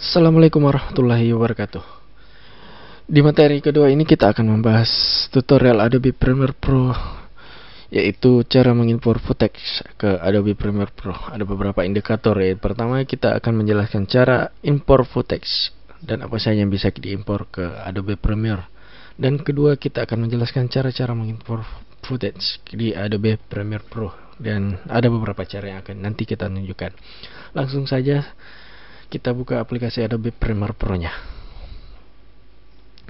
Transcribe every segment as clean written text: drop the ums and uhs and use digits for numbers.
Assalamualaikum warahmatullahi wabarakatuh. Di materi kedua ini kita akan membahas tutorial Adobe Premiere Pro, yaitu cara mengimpor footage ke Adobe Premiere Pro. Ada beberapa indikator ya. Pertama, kita akan menjelaskan cara impor footage dan apa saja yang bisa diimpor ke Adobe Premiere. Dan kedua, kita akan menjelaskan cara-cara mengimpor footage di Adobe Premiere Pro. Dan ada beberapa cara yang akan nanti kita tunjukkan. Langsung saja kita buka aplikasi Adobe Premiere Pro-nya.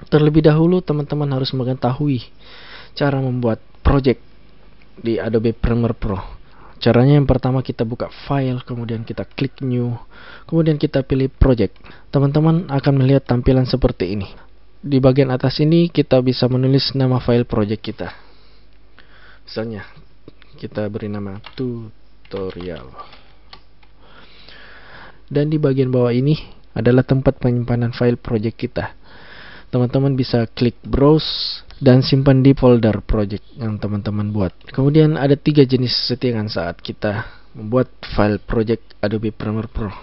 Terlebih dahulu teman-teman harus mengetahui cara membuat project di Adobe Premiere Pro. Caranya yang pertama, kita buka file, kemudian kita klik new, kemudian kita pilih project. Teman-teman akan melihat tampilan seperti ini. Di bagian atas ini kita bisa menulis nama file project kita. Misalnya kita beri nama tutorial. Dan di bagian bawah ini adalah tempat penyimpanan file project kita. Teman-teman bisa klik browse dan simpan di folder project yang teman-teman buat. Kemudian ada 3 jenis settingan saat kita membuat file project Adobe Premiere Pro.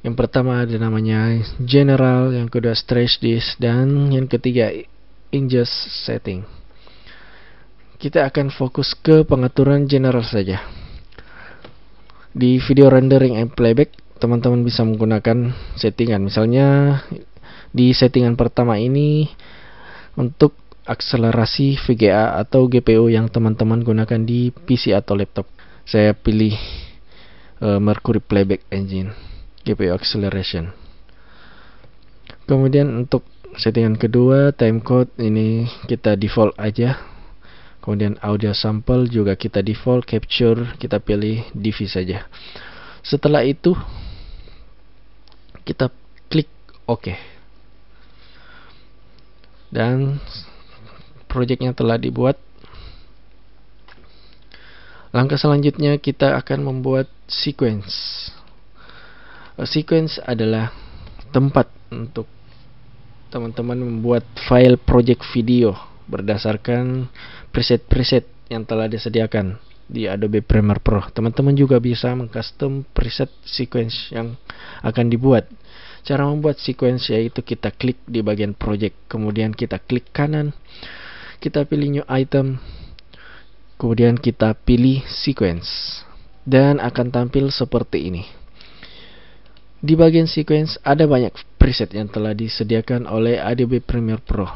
Yang pertama ada namanya general, yang kedua stretch disk, dan yang ketiga ingest setting. Kita akan fokus ke pengaturan general saja. Di video rendering and playback, teman-teman bisa menggunakan settingan. Misalnya di settingan pertama ini untuk akselerasi VGA atau GPU yang teman-teman gunakan di PC atau laptop. Saya pilih Mercury Playback Engine GPU Acceleration. Kemudian untuk settingan kedua, timecode ini kita default aja. Kemudian audio sample juga kita default, capture kita pilih DV saja. Setelah itu kita klik OK. Dan projectnya telah dibuat. Langkah selanjutnya kita akan membuat sequence. Sequence adalah tempat untuk teman-teman membuat file project video berdasarkan preset-preset yang telah disediakan di Adobe Premiere Pro. Teman-teman juga bisa mengcustom preset sequence yang akan dibuat. Cara membuat sequence yaitu kita klik di bagian project, kemudian kita klik kanan, kita pilih new item, kemudian kita pilih sequence, dan akan tampil seperti ini. Di bagian sequence ada banyak preset yang telah disediakan oleh Adobe Premiere Pro.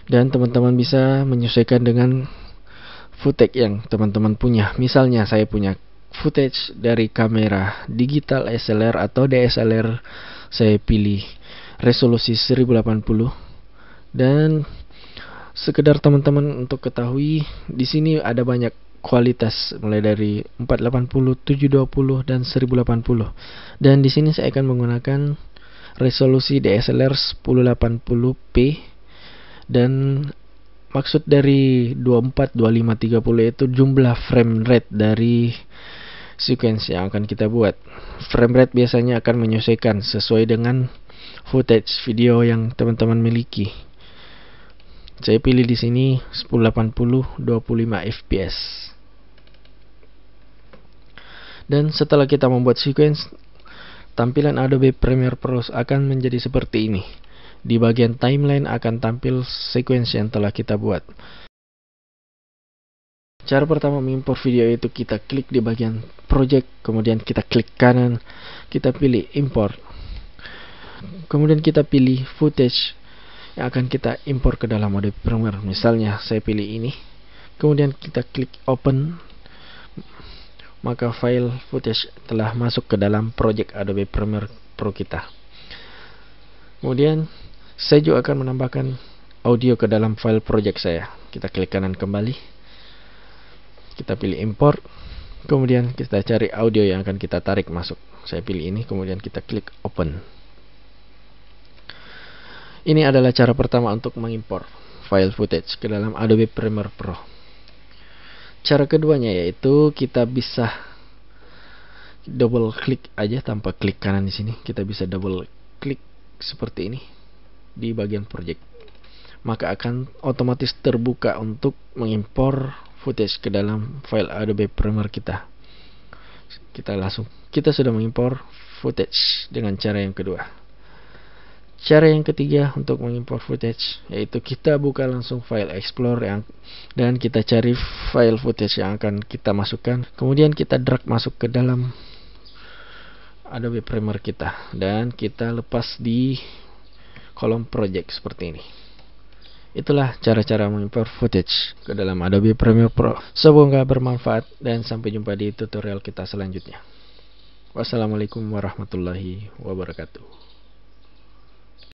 Dan teman-teman bisa menyesuaikan dengan footage yang teman-teman punya. Misalnya saya punya footage dari kamera digital SLR atau DSLR. Saya pilih resolusi 1080. Dan sekedar teman-teman untuk ketahui, di sini ada banyak kualitas mulai dari 480, 720 dan 1080. Dan di sini saya akan menggunakan resolusi DSLR 1080p. Dan maksud dari 24, 25, 30 itu jumlah frame rate dari sequence yang akan kita buat. Frame rate biasanya akan menyesuaikan sesuai dengan footage video yang teman-teman miliki. Saya pilih di sini 1080 25 fps. Dan setelah kita membuat sequence, tampilan Adobe Premiere Pro akan menjadi seperti ini. Di bagian timeline akan tampil sequence yang telah kita buat. Cara pertama mengimpor video itu kita klik di bagian project, kemudian kita klik kanan, kita pilih import. Kemudian kita pilih footage yang akan kita impor ke dalam Adobe Premiere. Misalnya saya pilih ini. Kemudian kita klik open. Maka file footage telah masuk ke dalam project Adobe Premiere Pro kita. Kemudian saya juga akan menambahkan audio ke dalam file project saya. Kita klik kanan kembali, kita pilih import, kemudian kita cari audio yang akan kita tarik masuk. Saya pilih ini, kemudian kita klik open. Ini adalah cara pertama untuk mengimpor file footage ke dalam Adobe Premiere Pro. Cara keduanya yaitu kita bisa double klik aja tanpa klik kanan di sini. Kita bisa double klik seperti ini di bagian project, maka akan otomatis terbuka untuk mengimpor footage ke dalam file Adobe Premiere kita. Kita sudah mengimpor footage dengan cara yang kedua. Cara yang ketiga untuk mengimpor footage yaitu kita buka langsung file Explorer dan kita cari file footage yang akan kita masukkan. Kemudian kita drag masuk ke dalam Adobe Premiere kita dan kita lepas di kolom project seperti ini. Itulah cara-cara mengimpor footage ke dalam Adobe Premiere Pro. Semoga bermanfaat dan sampai jumpa di tutorial kita selanjutnya. Wassalamualaikum warahmatullahi wabarakatuh.